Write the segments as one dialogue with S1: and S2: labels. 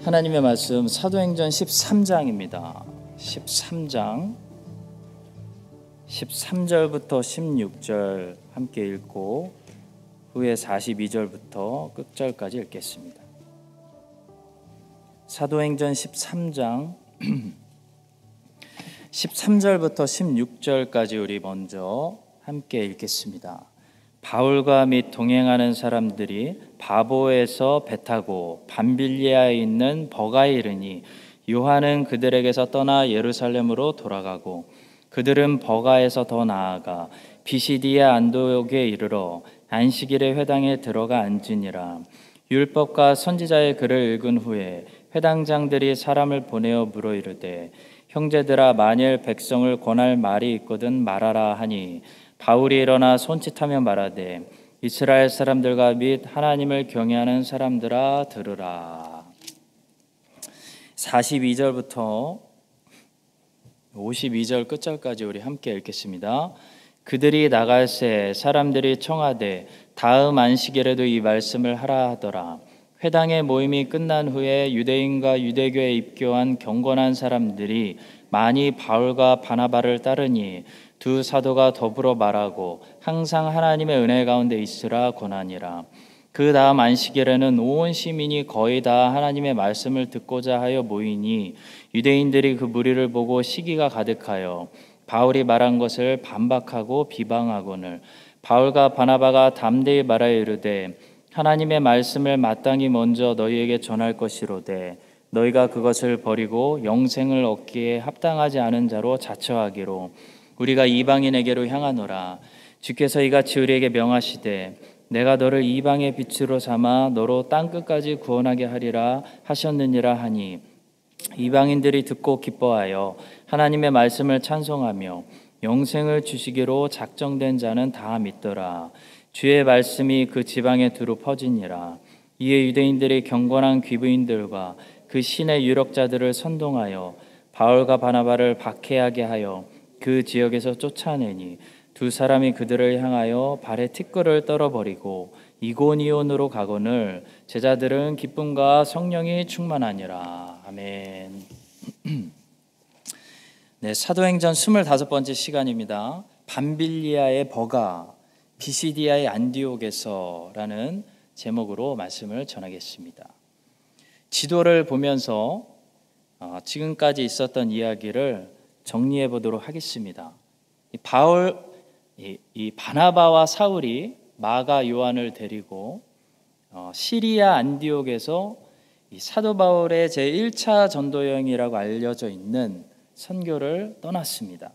S1: 하나님의 말씀 사도행전 13장입니다. 13장 13절부터 16절 함께 읽고 후에 42절부터 끝절까지 읽겠습니다. 사도행전 13장 13절부터 16절까지 우리 먼저 함께 읽겠습니다. 바울과 및 동행하는 사람들이 바보에서 배 타고 밤빌리아에 있는 버가에 이르니 요한은 그들에게서 떠나 예루살렘으로 돌아가고 그들은 버가에서 더 나아가 비시디아 안디옥에 이르러 안식일에 회당에 들어가 앉으니라. 율법과 선지자의 글을 읽은 후에 회당장들이 사람을 보내어 물어 이르되 형제들아, 만일 백성을 권할 말이 있거든 말하라 하니 바울이 일어나 손짓하며 말하되 이스라엘 사람들과 및 하나님을 경외하는 사람들아 들으라. 42절부터 52절 끝절까지 우리 함께 읽겠습니다. 그들이 나갈새 사람들이 청하되 다음 안식일에도 이 말씀을 하라 하더라. 회당의 모임이 끝난 후에 유대인과 유대교에 입교한 경건한 사람들이 많이 바울과 바나바를 따르니 두 사도가 더불어 말하고 항상 하나님의 은혜 가운데 있으라 권하니라. 그 다음 안식일에는 온 시민이 거의 다 하나님의 말씀을 듣고자 하여 모이니 유대인들이 그 무리를 보고 시기가 가득하여 바울이 말한 것을 반박하고 비방하거늘 바울과 바나바가 담대히 말하여 이르되 하나님의 말씀을 마땅히 먼저 너희에게 전할 것이로되 너희가 그것을 버리고 영생을 얻기에 합당하지 않은 자로 자처하기로 우리가 이방인에게로 향하노라. 주께서 이같이 우리에게 명하시되 내가 너를 이방의 빛으로 삼아 너로 땅끝까지 구원하게 하리라 하셨느니라 하니 이방인들이 듣고 기뻐하여 하나님의 말씀을 찬송하며 영생을 주시기로 작정된 자는 다 믿더라. 주의 말씀이 그 지방에 두루 퍼지니라. 이에 유대인들이 경건한 귀부인들과 그 신의 유력자들을 선동하여 바울과 바나바를 박해하게 하여 그 지역에서 쫓아내니 두 사람이 그들을 향하여 발에 티끌을 떨어버리고 이고니온으로 가거늘 제자들은 기쁨과 성령이 충만하니라. 아멘. 네, 사도행전 25번째 시간입니다. 밤빌리아의 버가, 비시디아의 안디옥에서라는 제목으로 말씀을 전하겠습니다. 지도를 보면서 지금까지 있었던 이야기를 정리해 보도록 하겠습니다. 이 바나바와 사울이 마가 요한을 데리고 시리아 안디옥에서 이 사도 바울의 제1차 전도 여행이라고 알려져 있는 선교를 떠났습니다.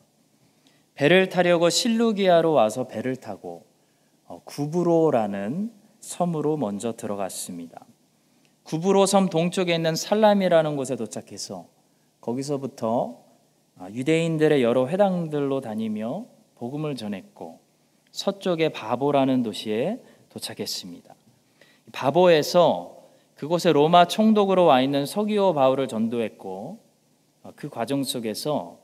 S1: 배를 타려고 실루기아로 와서 배를 타고 구브로라는 섬으로 먼저 들어갔습니다. 구브로 섬 동쪽에 있는 살람이라는 곳에 도착해서 거기서부터 유대인들의 여러 회당들로 다니며 복음을 전했고 서쪽의 바보라는 도시에 도착했습니다. 바보에서 그곳에 로마 총독으로 와 있는 서기오 바울을 전도했고 그 과정 속에서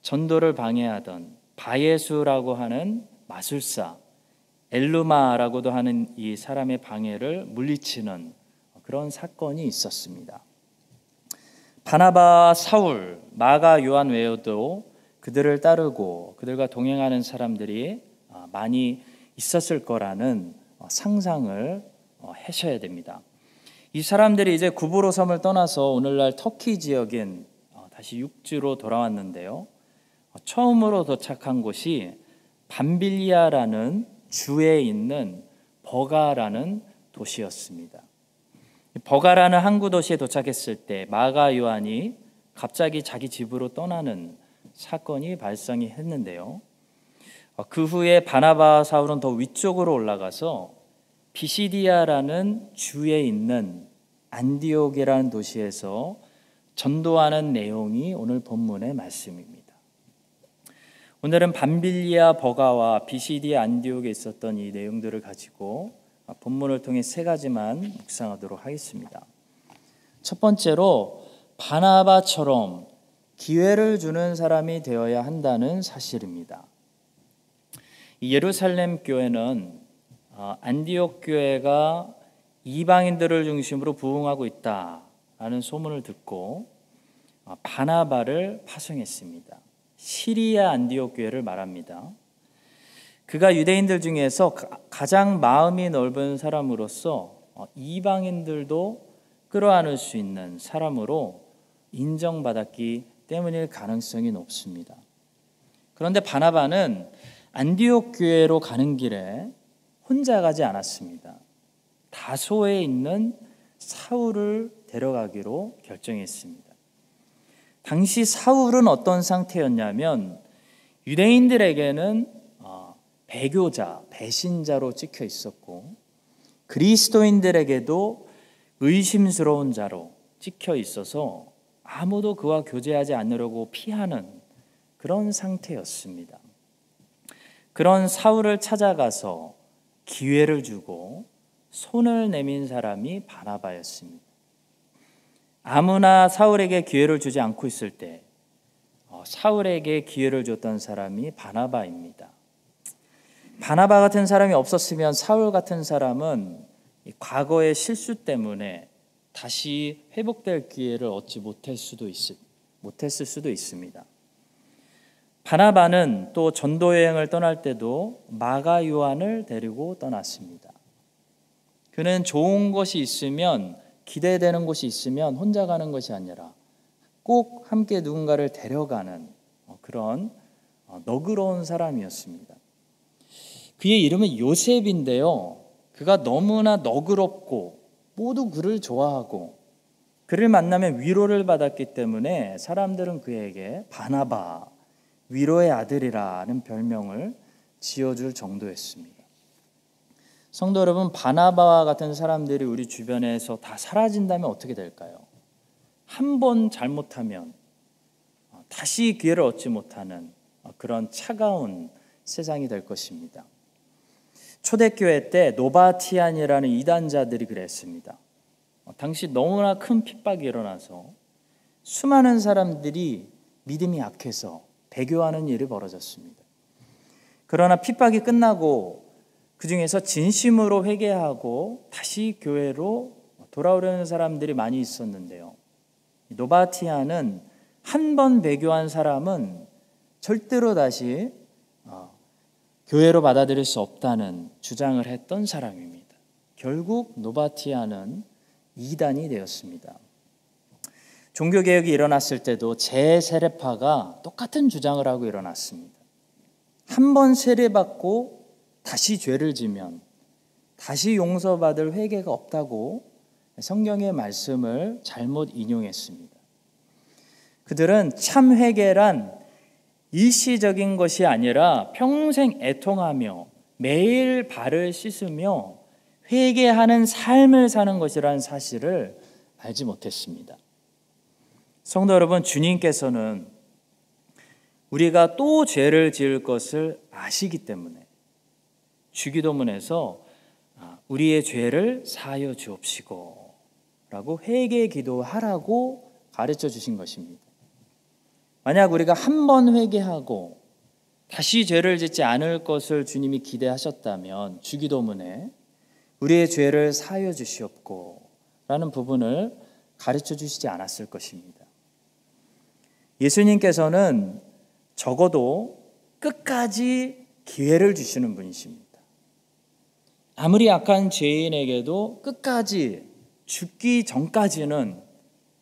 S1: 전도를 방해하던 바예수라고 하는 마술사 엘루마라고도 하는 이 사람의 방해를 물리치는 그런 사건이 있었습니다. 바나바, 사울, 마가, 요한 외에도 그들을 따르고 그들과 동행하는 사람들이 많이 있었을 거라는 상상을 하셔야 됩니다. 이 사람들이 이제 구브로 섬을 떠나서 오늘날 터키 지역인 다시 육지로 돌아왔는데요. 처음으로 도착한 곳이 밤빌리아라는 주에 있는 버가라는 도시였습니다. 버가라는 항구 도시에 도착했을 때 마가 요한이 갑자기 자기 집으로 떠나는 사건이 발생이 했는데요. 그 후에 바나바 사울은 더 위쪽으로 올라가서 비시디아라는 주에 있는 안디옥이라는 도시에서 전도하는 내용이 오늘 본문의 말씀입니다. 오늘은 밤빌리아 버가와 비시디아 안디옥에 있었던 이 내용들을 가지고 본문을 통해 세 가지만 묵상하도록 하겠습니다. 첫 번째로 바나바처럼 기회를 주는 사람이 되어야 한다는 사실입니다. 예루살렘 교회는 안디옥 교회가 이방인들을 중심으로 부흥하고 있다 라는 소문을 듣고 바나바를 파송했습니다. 시리아 안디옥 교회를 말합니다. 그가 유대인들 중에서 가장 마음이 넓은 사람으로서 이방인들도 끌어안을 수 있는 사람으로 인정받았기 때문일 가능성이 높습니다. 그런데 바나바는 안디옥 교회로 가는 길에 혼자 가지 않았습니다. 다소에 있는 사울을 데려가기로 결정했습니다. 당시 사울은 어떤 상태였냐면 유대인들에게는 배교자, 배신자로 찍혀 있었고 그리스도인들에게도 의심스러운 자로 찍혀 있어서 아무도 그와 교제하지 않으려고 피하는 그런 상태였습니다. 그런 사울을 찾아가서 기회를 주고 손을 내민 사람이 바나바였습니다. 아무나 사울에게 기회를 주지 않고 있을 때 사울에게 기회를 줬던 사람이 바나바입니다. 바나바 같은 사람이 없었으면 사울 같은 사람은 과거의 실수 때문에 다시 회복될 기회를 얻지 못했을 수도 있습니다. 바나바는 또 전도 여행을 떠날 때도 마가 요한을 데리고 떠났습니다. 그는 좋은 것이 있으면, 기대되는 곳이 있으면 혼자 가는 것이 아니라 꼭 함께 누군가를 데려가는 그런 너그러운 사람이었습니다. 그의 이름은 요셉인데요, 그가 너무나 너그럽고 모두 그를 좋아하고 그를 만나면 위로를 받았기 때문에 사람들은 그에게 바나바, 위로의 아들이라는 별명을 지어줄 정도였습니다. 성도 여러분, 바나바와 같은 사람들이 우리 주변에서 다 사라진다면 어떻게 될까요? 한 번 잘못하면 다시 기회를 얻지 못하는 그런 차가운 세상이 될 것입니다. 초대교회 때 노바티안이라는 이단자들이 그랬습니다. 당시 너무나 큰 핍박이 일어나서 수많은 사람들이 믿음이 약해서 배교하는 일이 벌어졌습니다. 그러나 핍박이 끝나고 그 중에서 진심으로 회개하고 다시 교회로 돌아오려는 사람들이 많이 있었는데요. 노바티안은 한 번 배교한 사람은 절대로 다시 교회로 받아들일 수 없다는 주장을 했던 사람입니다. 결국 노바티안은 이단이 되었습니다. 종교개혁이 일어났을 때도 재세례파가 똑같은 주장을 하고 일어났습니다. 한 번 세례받고 다시 죄를 지면 다시 용서받을 회개가 없다고 성경의 말씀을 잘못 인용했습니다. 그들은 참 회개란 일시적인 것이 아니라 평생 애통하며 매일 발을 씻으며 회개하는 삶을 사는 것이라는 사실을 알지 못했습니다. 성도 여러분, 주님께서는 우리가 또 죄를 지을 것을 아시기 때문에 주기도문에서 우리의 죄를 사하여 주옵시고 라고 회개 기도하라고 가르쳐 주신 것입니다. 만약 우리가 한 번 회개하고 다시 죄를 짓지 않을 것을 주님이 기대하셨다면 주기도문에 우리의 죄를 사하여 주시옵고 라는 부분을 가르쳐 주시지 않았을 것입니다. 예수님께서는 적어도 끝까지 기회를 주시는 분이십니다. 아무리 약한 죄인에게도 끝까지 죽기 전까지는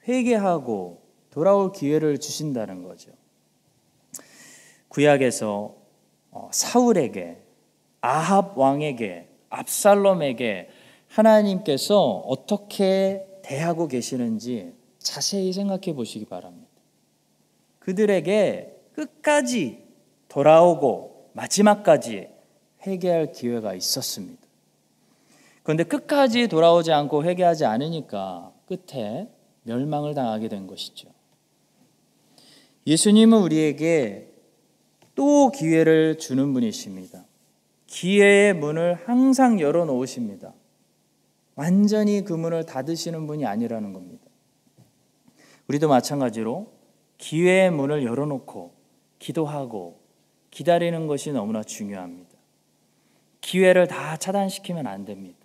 S1: 회개하고 돌아올 기회를 주신다는 거죠. 구약에서 사울에게, 아합 왕에게, 압살롬에게 하나님께서 어떻게 대하고 계시는지 자세히 생각해 보시기 바랍니다. 그들에게 끝까지 돌아오고 마지막까지 회개할 기회가 있었습니다. 그런데 끝까지 돌아오지 않고 회개하지 않으니까 끝에 멸망을 당하게 된 것이죠. 예수님은 우리에게 또 기회를 주는 분이십니다. 기회의 문을 항상 열어놓으십니다. 완전히 그 문을 닫으시는 분이 아니라는 겁니다. 우리도 마찬가지로 기회의 문을 열어놓고 기도하고 기다리는 것이 너무나 중요합니다. 기회를 다 차단시키면 안 됩니다.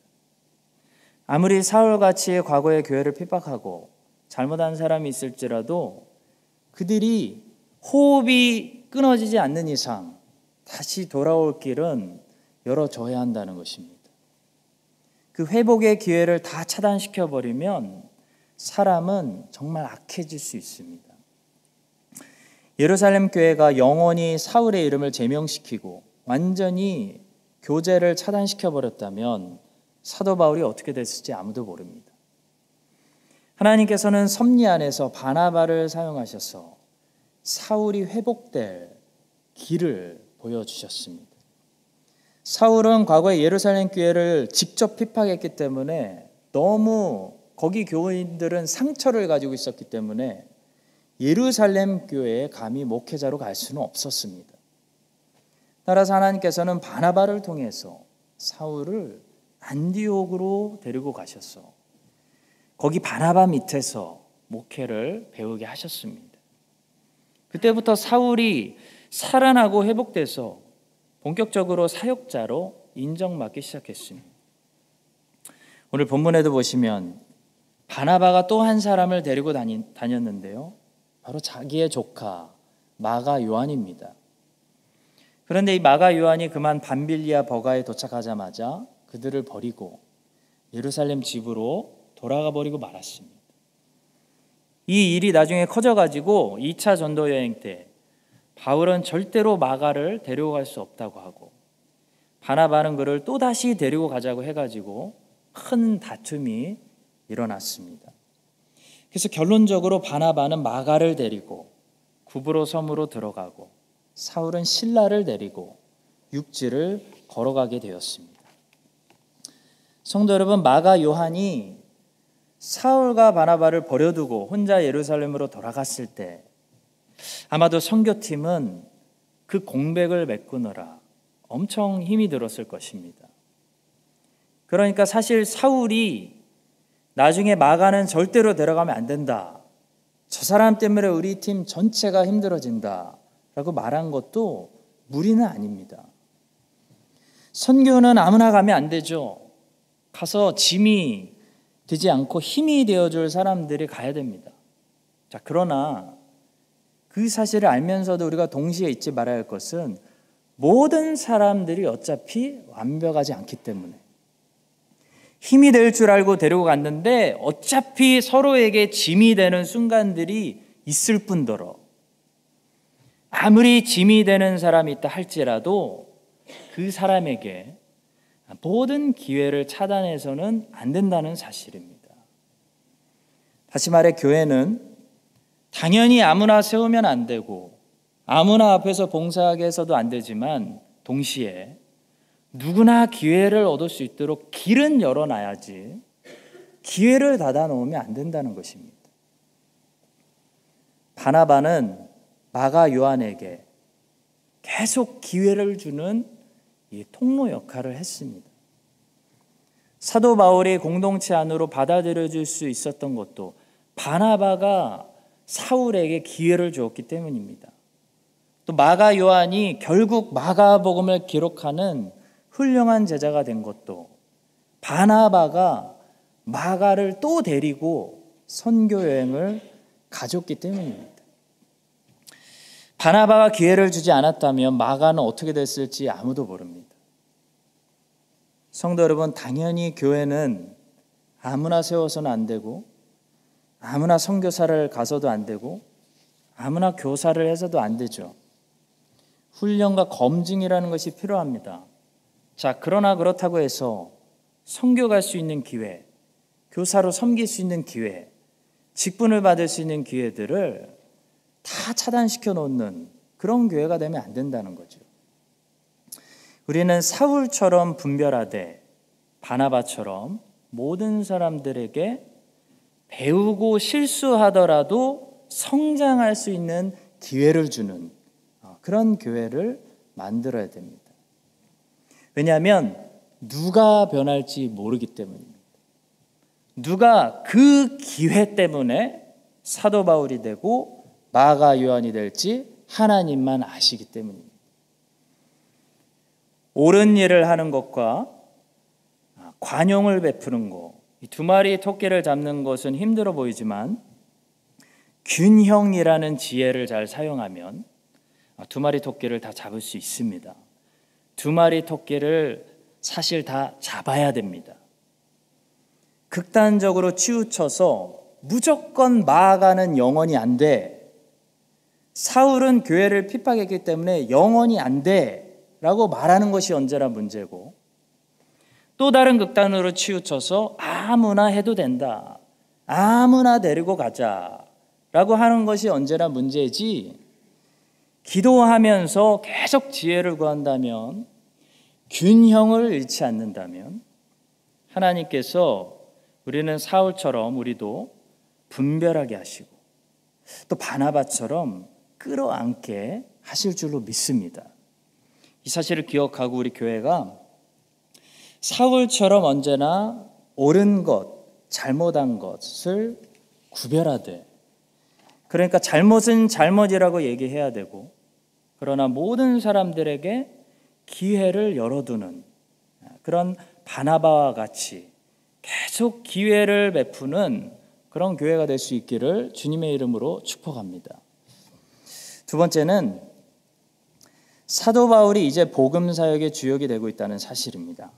S1: 아무리 사울같이 과거의 교회를 핍박하고 잘못한 사람이 있을지라도 그들이 호흡이 끊어지지 않는 이상 다시 돌아올 길은 열어줘야 한다는 것입니다. 그 회복의 기회를 다 차단시켜버리면 사람은 정말 악해질 수 있습니다. 예루살렘 교회가 영원히 사울의 이름을 제명시키고 완전히 교제를 차단시켜버렸다면 사도 바울이 어떻게 됐을지 아무도 모릅니다. 하나님께서는 섭리 안에서 바나바를 사용하셔서 사울이 회복될 길을 보여주셨습니다. 사울은 과거에 예루살렘 교회를 직접 핍박했기 때문에 너무 거기 교인들은 상처를 가지고 있었기 때문에 예루살렘 교회에 감히 목회자로 갈 수는 없었습니다. 따라서 하나님께서는 바나바를 통해서 사울을 안디옥으로 데리고 가셔서 거기 바나바 밑에서 목회를 배우게 하셨습니다. 그때부터 사울이 살아나고 회복돼서 본격적으로 사역자로 인정받기 시작했습니다. 오늘 본문에도 보시면 바나바가 또 한 사람을 데리고 다녔는데요. 바로 자기의 조카 마가 요한입니다. 그런데 이 마가 요한이 그만 밤빌리아 버가에 도착하자마자 그들을 버리고 예루살렘 집으로 돌아가 버리고 말았습니다. 이 일이 나중에 커져가지고 2차 전도 여행 때 바울은 절대로 마가를 데리고 갈 수 없다고 하고 바나바는 그를 또다시 데리고 가자고 해가지고 큰 다툼이 일어났습니다. 그래서 결론적으로 바나바는 마가를 데리고 구브로 섬으로 들어가고 사울은 실라를 데리고 육지를 걸어가게 되었습니다. 성도 여러분, 마가 요한이 사울과 바나바를 버려두고 혼자 예루살렘으로 돌아갔을 때 아마도 선교팀은 그 공백을 메꾸느라 엄청 힘이 들었을 것입니다. 그러니까 사실 사울이 나중에 마가는 절대로 데려가면 안 된다, 저 사람 때문에 우리 팀 전체가 힘들어진다 라고 말한 것도 무리는 아닙니다. 선교는 아무나 가면 안 되죠. 가서 짐이 되지 않고 힘이 되어줄 사람들이 가야 됩니다. 자, 그러나 그 사실을 알면서도 우리가 동시에 잊지 말아야 할 것은 모든 사람들이 어차피 완벽하지 않기 때문에 힘이 될 줄 알고 데리고 갔는데 어차피 서로에게 짐이 되는 순간들이 있을 뿐더러 아무리 짐이 되는 사람이 있다 할지라도 그 사람에게 모든 기회를 차단해서는 안 된다는 사실입니다. 다시 말해 교회는 당연히 아무나 세우면 안 되고 아무나 앞에서 봉사하게 해서도 안 되지만 동시에 누구나 기회를 얻을 수 있도록 길은 열어놔야지 기회를 닫아놓으면 안 된다는 것입니다. 바나바는 마가 요한에게 계속 기회를 주는 이 통로 역할을 했습니다. 사도 바울이 공동체 안으로 받아들여질 수 있었던 것도 바나바가 사울에게 기회를 주었기 때문입니다. 또 마가 요한이 결국 마가복음을 기록하는 훌륭한 제자가 된 것도 바나바가 마가를 또 데리고 선교 여행을 가졌기 때문입니다. 바나바가 기회를 주지 않았다면 마가는 어떻게 됐을지 아무도 모릅니다. 성도 여러분, 당연히 교회는 아무나 세워서는 안 되고 아무나 선교사를 가서도 안 되고 아무나 교사를 해서도 안 되죠. 훈련과 검증이라는 것이 필요합니다. 자, 그러나 그렇다고 해서 선교 갈 수 있는 기회, 교사로 섬길 수 있는 기회, 직분을 받을 수 있는 기회들을 다 차단시켜 놓는 그런 교회가 되면 안 된다는 거죠. 우리는 사울처럼 분별하되 바나바처럼 모든 사람들에게 배우고 실수하더라도 성장할 수 있는 기회를 주는 그런 교회를 만들어야 됩니다. 왜냐하면 누가 변할지 모르기 때문입니다. 누가 그 기회 때문에 사도 바울이 되고 마가 요한이 될지 하나님만 아시기 때문입니다. 옳은 일을 하는 것과 관용을 베푸는 것, 이 두 마리 토끼를 잡는 것은 힘들어 보이지만 균형이라는 지혜를 잘 사용하면 두 마리 토끼를 다 잡을 수 있습니다. 두 마리 토끼를 사실 다 잡아야 됩니다. 극단적으로 치우쳐서 무조건 마아가는 영원히 안 돼. 사울은 교회를 핍박했기 때문에 영원히 안 돼 라고 말하는 것이 언제나 문제고, 또 다른 극단으로 치우쳐서 아무나 해도 된다, 아무나 데리고 가자 라고 하는 것이 언제나 문제지, 기도하면서 계속 지혜를 구한다면, 균형을 잃지 않는다면 하나님께서 우리는 사울처럼 우리도 분별하게 하시고 또 바나바처럼 끌어안게 하실 줄로 믿습니다. 이 사실을 기억하고 우리 교회가 사울처럼 언제나 옳은 것, 잘못한 것을 구별하되, 그러니까 잘못은 잘못이라고 얘기해야 되고, 그러나 모든 사람들에게 기회를 열어두는 그런 바나바와 같이 계속 기회를 베푸는 그런 교회가 될 수 있기를 주님의 이름으로 축복합니다. 두 번째는 사도 바울이 이제 복음 사역의 주역이 되고 있다는 사실입니다.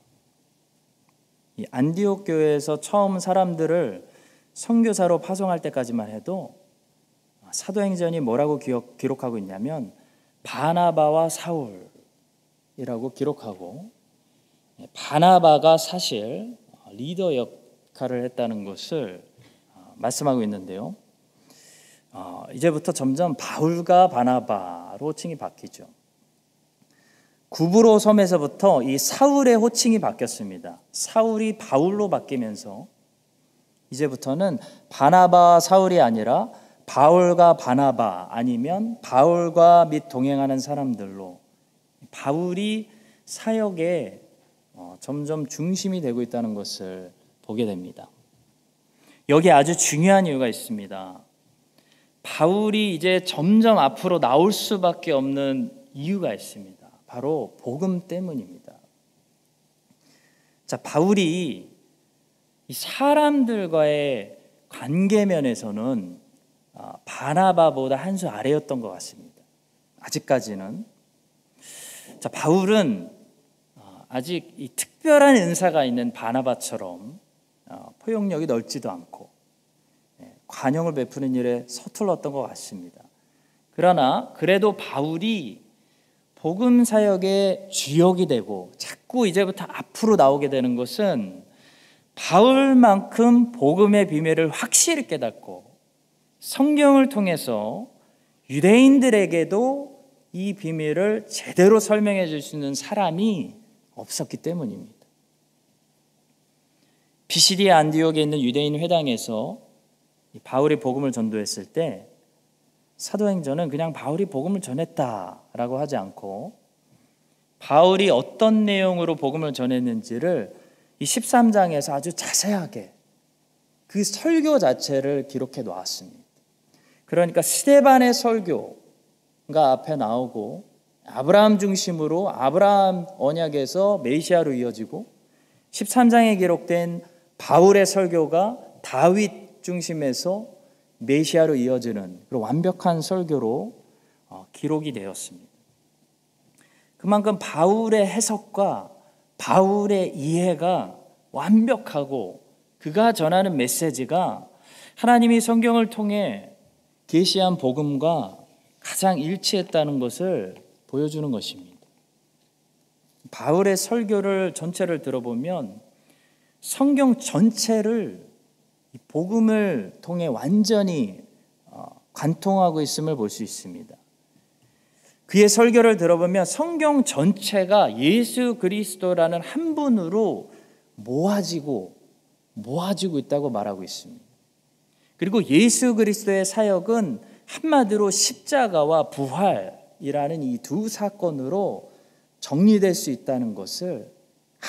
S1: 이 안디옥 교회에서 처음 사람들을 선교사로 파송할 때까지만 해도 사도행전이 뭐라고 기록하고 있냐면 바나바와 사울이라고 기록하고, 바나바가 사실 리더 역할을 했다는 것을 말씀하고 있는데요. 이제부터 점점 바울과 바나바로 호칭이 바뀌죠. 구브로 섬에서부터 이 사울의 호칭이 바뀌었습니다. 사울이 바울로 바뀌면서 이제부터는 바나바와 사울이 아니라 바울과 바나바, 아니면 바울과 및 동행하는 사람들로 바울이 사역의 점점 중심이 되고 있다는 것을 보게 됩니다. 여기에 아주 중요한 이유가 있습니다. 바울이 이제 점점 앞으로 나올 수밖에 없는 이유가 있습니다. 바로 복음 때문입니다. 자, 바울이 이 사람들과의 관계 면에서는 바나바보다 한 수 아래였던 것 같습니다. 아직까지는. 자, 바울은 아직 이 특별한 은사가 있는 바나바처럼 포용력이 넓지도 않고 관용을 베푸는 일에 서툴렀던 것 같습니다. 그러나 그래도 바울이 복음 사역의 주역이 되고 자꾸 이제부터 앞으로 나오게 되는 것은 바울만큼 복음의 비밀을 확실히 깨닫고 성경을 통해서 유대인들에게도 이 비밀을 제대로 설명해 줄 수 있는 사람이 없었기 때문입니다. 비시디아 안디옥에 있는 유대인 회당에서 바울이 복음을 전도했을 때 사도행전은 그냥 바울이 복음을 전했다라고 하지 않고 바울이 어떤 내용으로 복음을 전했는지를 이 13장에서 아주 자세하게 그 설교 자체를 기록해 놓았습니다. 그러니까 스데반의 설교가 앞에 나오고 아브라함 중심으로 아브라함 언약에서 메시아로 이어지고 13장에 기록된 바울의 설교가 다윗 중심에서 메시아로 이어지는 그런 완벽한 설교로 기록이 되었습니다. 그만큼 바울의 해석과 바울의 이해가 완벽하고 그가 전하는 메시지가 하나님이 성경을 통해 계시한 복음과 가장 일치했다는 것을 보여주는 것입니다. 바울의 설교를 전체를 들어보면 성경 전체를 복음을 통해 완전히 관통하고 있음을 볼 수 있습니다. 그의 설교를 들어보면 성경 전체가 예수 그리스도라는 한 분으로 모아지고 있다고 말하고 있습니다. 그리고 예수 그리스도의 사역은 한마디로 십자가와 부활이라는 이 두 사건으로 정리될 수 있다는 것을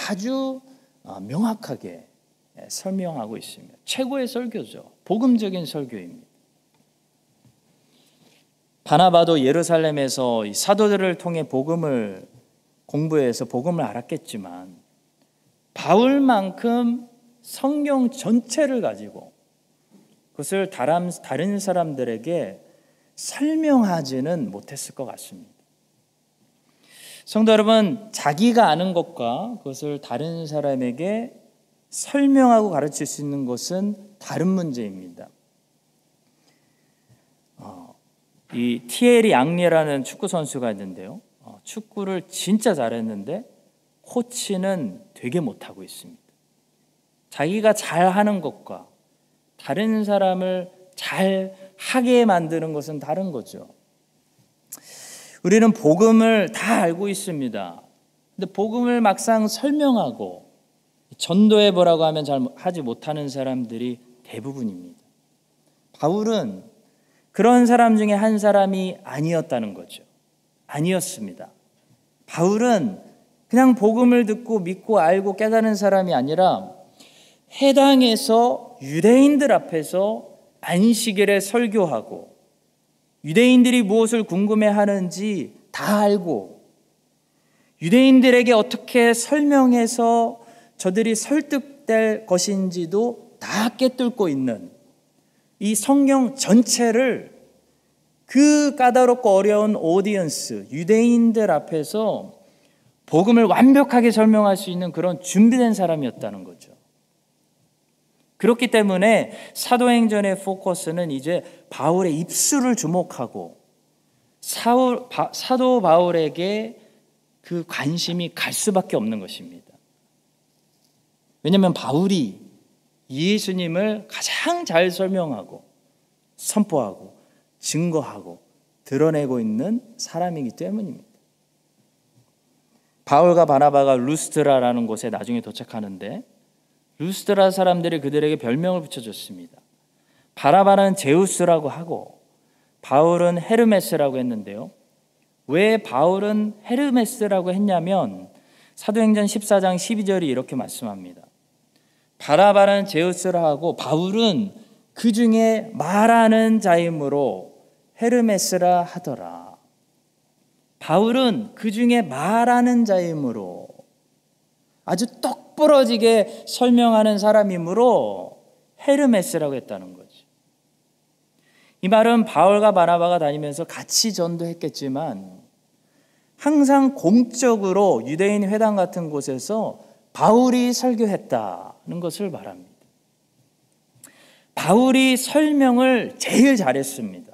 S1: 아주 명확하게 설명하고 있습니다. 최고의 설교죠. 복음적인 설교입니다. 바나바도 예루살렘에서 이 사도들을 통해 복음을 공부해서 복음을 알았겠지만 바울만큼 성경 전체를 가지고 그것을 다른 사람들에게 설명하지는 못했을 것 같습니다. 성도 여러분, 자기가 아는 것과 그것을 다른 사람에게 설명하고 가르칠 수 있는 것은 다른 문제입니다. 이 티에리 앙리라는 축구 선수가 있는데요. 축구를 진짜 잘했는데 코치는 되게 못하고 있습니다. 자기가 잘하는 것과 다른 사람을 잘 하게 만드는 것은 다른 거죠. 우리는 복음을 다 알고 있습니다. 근데 복음을 막상 설명하고 전도해 보라고 하면 잘 하지 못하는 사람들이 대부분입니다. 바울은 그런 사람 중에 한 사람이 아니었다는 거죠. 아니었습니다. 바울은 그냥 복음을 듣고 믿고 알고 깨달은 사람이 아니라 해당에서 유대인들 앞에서 안식일에 설교하고 유대인들이 무엇을 궁금해하는지 다 알고 유대인들에게 어떻게 설명해서 저들이 설득될 것인지도 다 꿰뚫고 있는 이 성경 전체를 그 까다롭고 어려운 오디언스, 유대인들 앞에서 복음을 완벽하게 설명할 수 있는 그런 준비된 사람이었다는 거죠. 그렇기 때문에 사도행전의 포커스는 이제 바울의 입술을 주목하고 사도 바울에게 그 관심이 갈 수밖에 없는 것입니다. 왜냐하면 바울이 예수님을 가장 잘 설명하고 선포하고 증거하고 드러내고 있는 사람이기 때문입니다. 바울과 바나바가 루스드라라는 곳에 나중에 도착하는데 루스드라 사람들이 그들에게 별명을 붙여줬습니다. 바나바는 제우스라고 하고 바울은 헤르메스라고 했는데요. 왜 바울은 헤르메스라고 했냐면 사도행전 14장 12절이 이렇게 말씀합니다. 바나바는 제우스라 하고 바울은 그 중에 말하는 자이므로 헤르메스라 하더라. 바울은 그 중에 말하는 자이므로 아주 똑부러지게 설명하는 사람이므로 헤르메스라고 했다는 거죠. 이 말은 바울과 바나바가 다니면서 같이 전도했겠지만 항상 공적으로 유대인 회당 같은 곳에서 바울이 설교했다는 것을 말합니다. 바울이 설명을 제일 잘했습니다.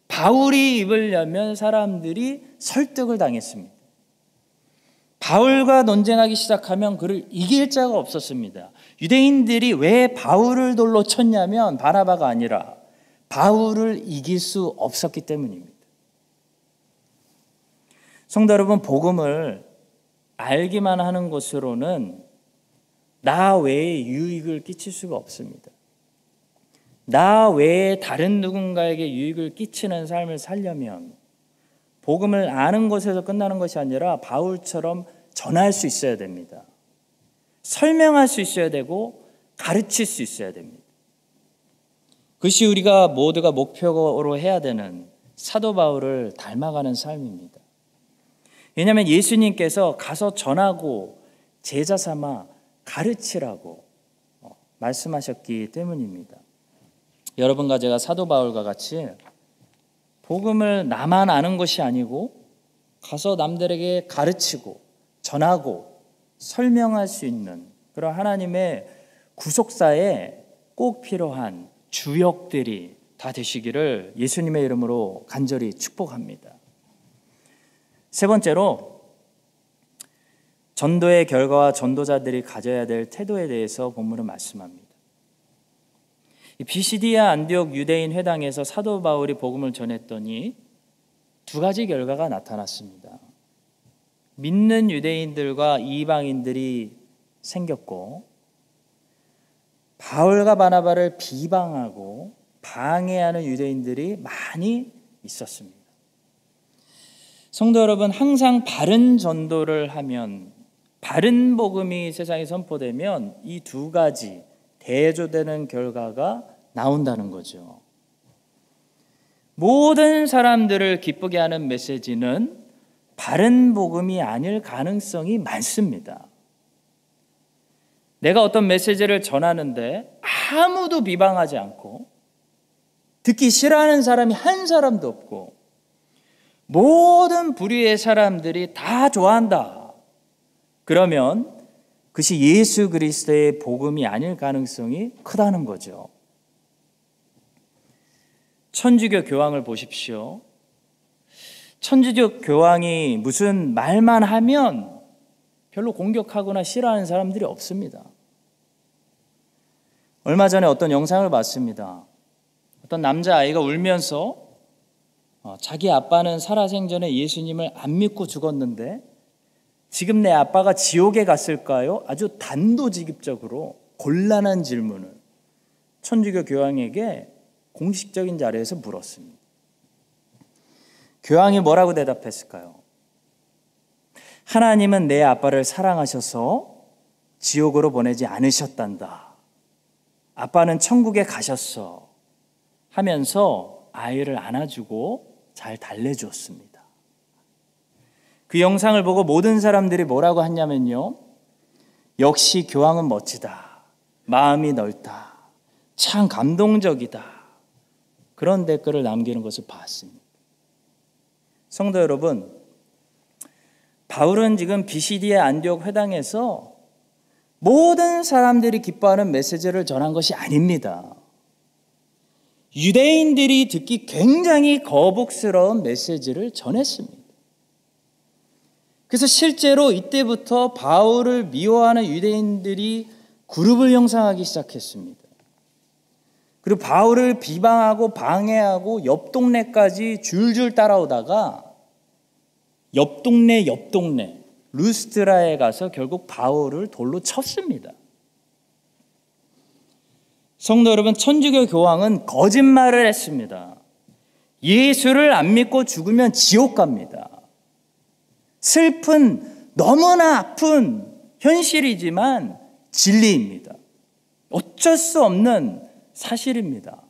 S1: 바울이 입을 열면 사람들이 설득을 당했습니다. 바울과 논쟁하기 시작하면 그를 이길 자가 없었습니다. 유대인들이 왜 바울을 돌로 쳤냐면 바나바가 아니라 바울을 이길 수 없었기 때문입니다. 성도 여러분, 복음을 알기만 하는 것으로는 나 외에 유익을 끼칠 수가 없습니다. 나 외에 다른 누군가에게 유익을 끼치는 삶을 살려면 복음을 아는 것에서 끝나는 것이 아니라 바울처럼 전할 수 있어야 됩니다. 설명할 수 있어야 되고 가르칠 수 있어야 됩니다. 그것이 우리가 모두가 목표로 해야 되는 사도 바울을 닮아가는 삶입니다. 왜냐하면 예수님께서 가서 전하고 제자 삼아 가르치라고 말씀하셨기 때문입니다. 여러분과 제가 사도 바울과 같이 복음을 나만 아는 것이 아니고 가서 남들에게 가르치고 전하고 설명할 수 있는 그런 하나님의 구속사에 꼭 필요한 주역들이 다 되시기를 예수님의 이름으로 간절히 축복합니다. 세 번째로 전도의 결과와 전도자들이 가져야 될 태도에 대해서 본문은 말씀합니다. 비시디아 안디옥 유대인 회당에서 사도 바울이 복음을 전했더니 두 가지 결과가 나타났습니다. 믿는 유대인들과 이방인들이 생겼고 바울과 바나바를 비방하고 방해하는 유대인들이 많이 있었습니다. 성도 여러분, 항상 바른 전도를 하면 바른 복음이 세상에 선포되면 이 두 가지 대조되는 결과가 나온다는 거죠. 모든 사람들을 기쁘게 하는 메시지는 바른 복음이 아닐 가능성이 많습니다. 내가 어떤 메시지를 전하는데 아무도 비방하지 않고 듣기 싫어하는 사람이 한 사람도 없고 모든 부류의 사람들이 다 좋아한다. 그러면 그것이 예수 그리스도의 복음이 아닐 가능성이 크다는 거죠. 천주교 교황을 보십시오. 천주교 교황이 무슨 말만 하면 별로 공격하거나 싫어하는 사람들이 없습니다. 얼마 전에 어떤 영상을 봤습니다. 어떤 남자아이가 울면서 자기 아빠는 살아생전에 예수님을 안 믿고 죽었는데 지금 내 아빠가 지옥에 갔을까요? 아주 단도직입적으로 곤란한 질문을 천주교 교황에게 공식적인 자리에서 물었습니다. 교황이 뭐라고 대답했을까요? 하나님은 내 아빠를 사랑하셔서 지옥으로 보내지 않으셨단다. 아빠는 천국에 가셨어. 하면서 아이를 안아주고 잘 달래주었습니다. 그 영상을 보고 모든 사람들이 뭐라고 했냐면요. 역시 교황은 멋지다. 마음이 넓다. 참 감동적이다. 그런 댓글을 남기는 것을 봤습니다. 성도 여러분, 바울은 지금 비시디의 안디옥 회당에서 모든 사람들이 기뻐하는 메시지를 전한 것이 아닙니다. 유대인들이 듣기 굉장히 거북스러운 메시지를 전했습니다. 그래서 실제로 이때부터 바울을 미워하는 유대인들이 그룹을 형성하기 시작했습니다. 그리고 바울을 비방하고 방해하고 옆 동네까지 줄줄 따라오다가 옆 동네 루스트라에 가서 결국 바울을 돌로 쳤습니다. 성도 여러분, 천주교 교황은 거짓말을 했습니다. 예수를 안 믿고 죽으면 지옥 갑니다. 슬픈, 너무나 아픈 현실이지만 진리입니다. 어쩔 수 없는 사실입니다.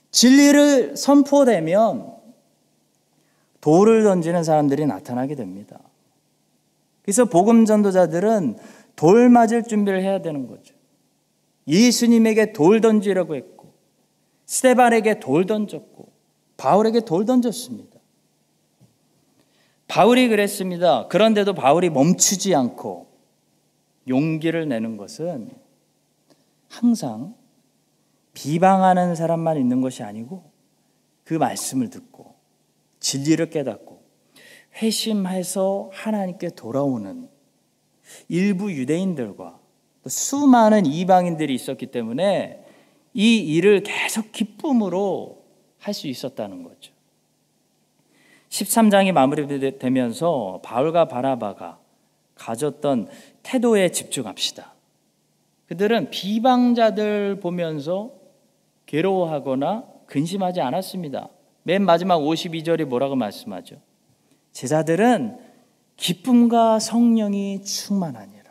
S1: 진리를 선포되면 돌을 던지는 사람들이 나타나게 됩니다. 그래서 복음 전도자들은 돌 맞을 준비를 해야 되는 거죠. 예수님에게 돌 던지라고 했고, 스데반에게 돌 던졌고, 바울에게 돌 던졌습니다. 바울이 그랬습니다. 그런데도 바울이 멈추지 않고 용기를 내는 것은 항상 비방하는 사람만 있는 것이 아니고 그 말씀을 듣고 진리를 깨닫고 회심해서 하나님께 돌아오는 일부 유대인들과 또 수많은 이방인들이 있었기 때문에 이 일을 계속 기쁨으로 할 수 있었다는 거죠. 13장이 마무리되면서 바울과 바나바가 가졌던 태도에 집중합시다. 그들은 비방자들 보면서 괴로워하거나 근심하지 않았습니다. 맨 마지막 52절이 뭐라고 말씀하죠? 제자들은 기쁨과 성령이 충만하니라.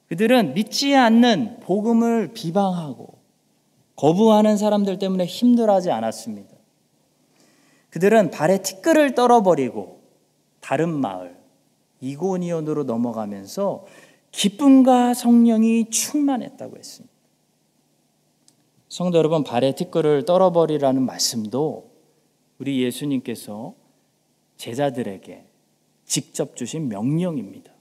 S1: 그들은 믿지 않는 복음을 비방하고 거부하는 사람들 때문에 힘들어하지 않았습니다. 그들은 발에 티끌을 떨어버리고 다른 마을 이고니온으로 넘어가면서 기쁨과 성령이 충만했다고 했습니다. 성도 여러분, 발에 티끌을 떨어버리라는 말씀도 우리 예수님께서 제자들에게 직접 주신 명령입니다.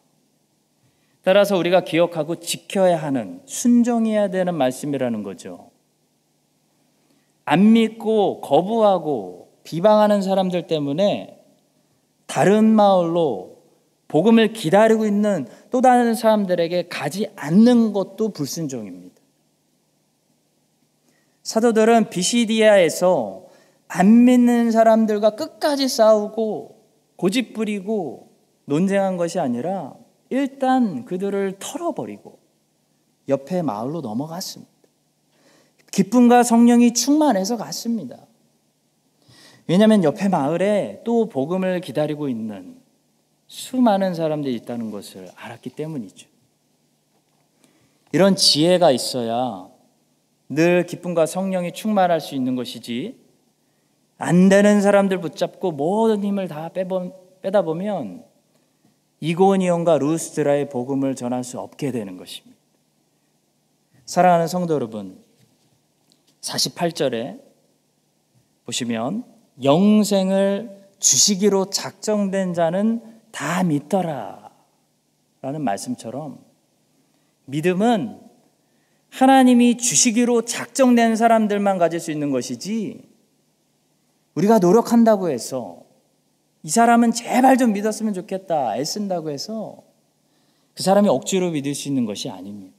S1: 따라서 우리가 기억하고 지켜야 하는, 순종해야 되는 말씀이라는 거죠. 안 믿고 거부하고 비방하는 사람들 때문에 다른 마을로 복음을 기다리고 있는 또 다른 사람들에게 가지 않는 것도 불순종입니다. 사도들은 비시디아에서 안 믿는 사람들과 끝까지 싸우고 고집부리고 논쟁한 것이 아니라 일단 그들을 털어버리고 옆에 마을로 넘어갔습니다. 기쁨과 성령이 충만해서 갔습니다. 왜냐하면 옆에 마을에 또 복음을 기다리고 있는 수많은 사람들이 있다는 것을 알았기 때문이죠. 이런 지혜가 있어야 늘 기쁨과 성령이 충만할 수 있는 것이지, 안 되는 사람들 붙잡고 모든 힘을 다 빼다 보면 이고니온과 루스드라의 복음을 전할 수 없게 되는 것입니다. 사랑하는 성도 여러분, 48절에 보시면 영생을 주시기로 작정된 자는 다 믿더라 라는 말씀처럼 믿음은 하나님이 주시기로 작정된 사람들만 가질 수 있는 것이지, 우리가 노력한다고 해서 이 사람은 제발 좀 믿었으면 좋겠다 애쓴다고 해서 그 사람이 억지로 믿을 수 있는 것이 아닙니다.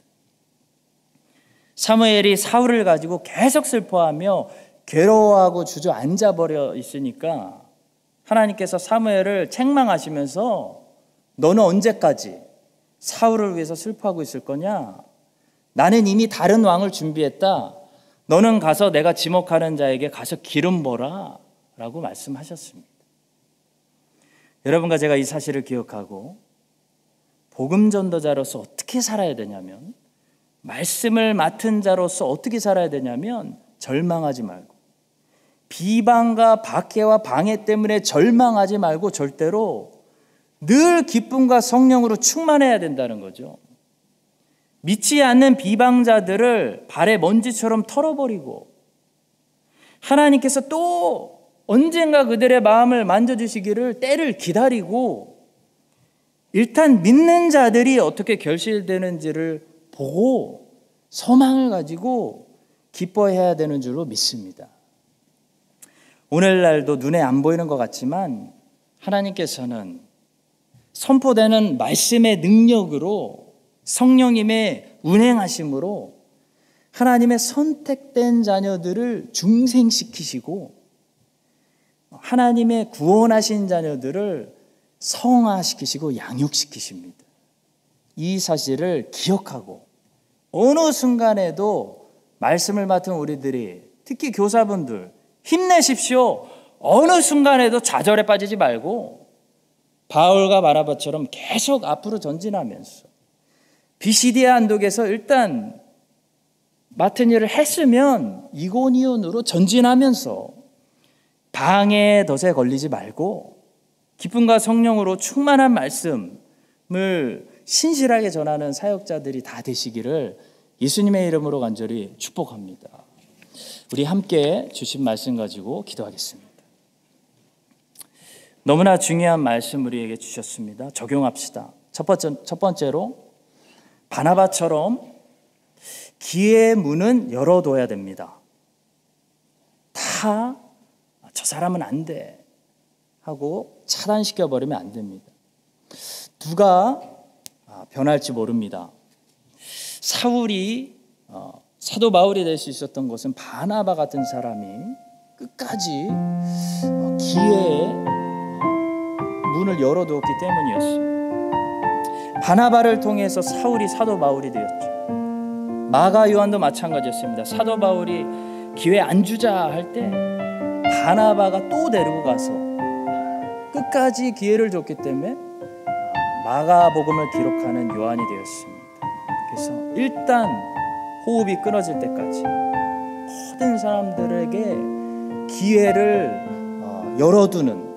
S1: 사무엘이 사울을 가지고 계속 슬퍼하며 괴로워하고 주저앉아 버려 있으니까 하나님께서 사무엘을 책망하시면서 너는 언제까지 사울을 위해서 슬퍼하고 있을 거냐? 나는 이미 다른 왕을 준비했다. 너는 가서 내가 지목하는 자에게 가서 기름 부어라 라고 말씀하셨습니다. 여러분과 제가 이 사실을 기억하고 복음 전도자로서 어떻게 살아야 되냐면, 말씀을 맡은 자로서 어떻게 살아야 되냐면, 절망하지 말고, 비방과 박해와 방해 때문에 절망하지 말고 절대로 늘 기쁨과 성령으로 충만해야 된다는 거죠. 믿지 않는 비방자들을 발에 먼지처럼 털어버리고, 하나님께서 또 언젠가 그들의 마음을 만져주시기를 때를 기다리고, 일단 믿는 자들이 어떻게 결실되는지를 보고 소망을 가지고 기뻐해야 되는 줄로 믿습니다. 오늘날도 눈에 안 보이는 것 같지만 하나님께서는 선포되는 말씀의 능력으로, 성령님의 운행하심으로 하나님의 선택된 자녀들을 중생시키시고 하나님의 구원하신 자녀들을 성화시키시고 양육시키십니다. 이 사실을 기억하고 어느 순간에도 말씀을 맡은 우리들이, 특히 교사분들 힘내십시오. 어느 순간에도 좌절에 빠지지 말고 바울과 바나바처럼 계속 앞으로 전진하면서 비시디아 안독에서 일단 맡은 일을 했으면 이고니온으로 전진하면서 방해의 덫에 걸리지 말고 기쁨과 성령으로 충만한 말씀을 신실하게 전하는 사역자들이 다 되시기를 예수님의 이름으로 간절히 축복합니다. 우리 함께 주신 말씀 가지고 기도하겠습니다. 너무나 중요한 말씀 우리에게 주셨습니다. 적용합시다. 첫 번째로 바나바처럼 기회의 문은 열어둬야 됩니다. 다 저 사람은 안 돼 하고 차단시켜버리면 안 됩니다. 누가 변할지 모릅니다. 사울이 사도 바울이 될 수 있었던 것은 바나바 같은 사람이 끝까지 기회의 문을 열어두었기 때문이었습니다. 바나바를 통해서 사울이 사도 바울이 되었죠. 마가 요한도 마찬가지였습니다. 사도 바울이 기회 안 주자 할 때 바나바가 또 데리고 가서 끝까지 기회를 줬기 때문에 마가복음을 기록하는 요한이 되었습니다. 그래서 일단 호흡이 끊어질 때까지 모든 사람들에게 기회를 열어두는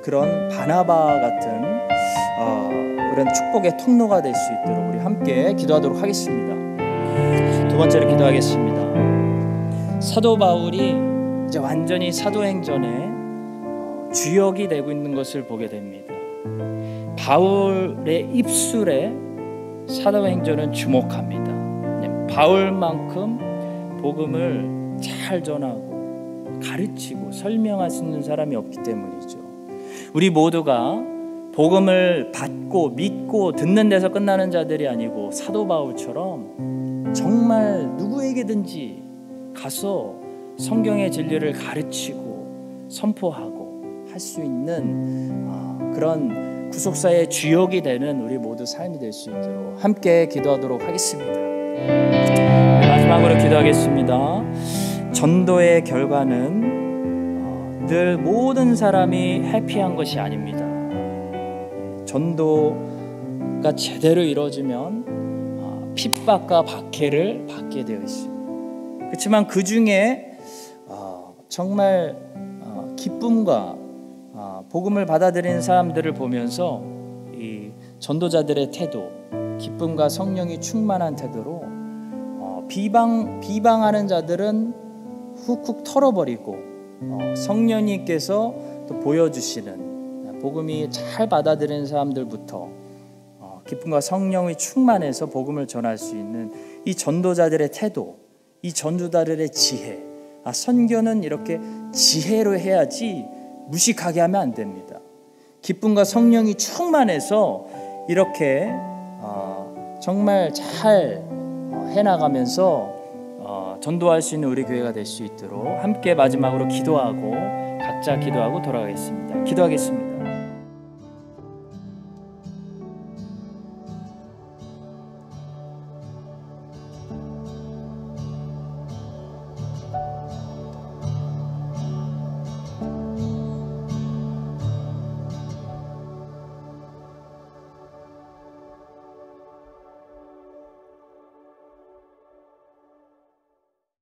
S1: 그런 바나바 같은 그런 축복의 통로가 될 수 있도록 우리 함께 기도하도록 하겠습니다. 두 번째로 기도하겠습니다. 사도 바울이 이제 완전히 사도행전에 주역이 되고 있는 것을 보게 됩니다. 바울의 입술에 사도행전은 주목합니다. 바울만큼 복음을 잘 전하고 가르치고 설명할 수 있는 사람이 없기 때문이죠. 우리 모두가 복음을 받고 믿고 듣는 데서 끝나는 자들이 아니고 사도 바울처럼 정말 누구에게든지 가서 성경의 진리를 가르치고 선포하고 할 수 있는 그런 구속사의 주역이 되는 우리 모두 삶이 될 수 있도록 함께 기도하도록 하겠습니다. 마지막으로 기도하겠습니다. 전도의 결과는 늘 모든 사람이 해피한 것이 아닙니다. 전도가 제대로 이루어지면 핍박과 박해를 받게 되어 있습니다. 그렇지만 그 중에 정말 기쁨과 복음을 받아들이는 사람들을 보면서 이 전도자들의 태도, 기쁨과 성령이 충만한 태도로 비방하는 자들은 훅훅 털어버리고 성령님께서 또 보여주시는 복음이 잘 받아들이는 사람들부터 기쁨과 성령이 충만해서 복음을 전할 수 있는 이 전도자들의 태도, 이 전도자들의 지혜. 선교는 이렇게 지혜로 해야지 무식하게 하면 안 됩니다. 기쁨과 성령이 충만해서 이렇게 정말 잘 해나가면서 전도할 수 있는 우리 교회가 될 수 있도록 함께 마지막으로 기도하고 각자 기도하고 돌아가겠습니다. 기도하겠습니다.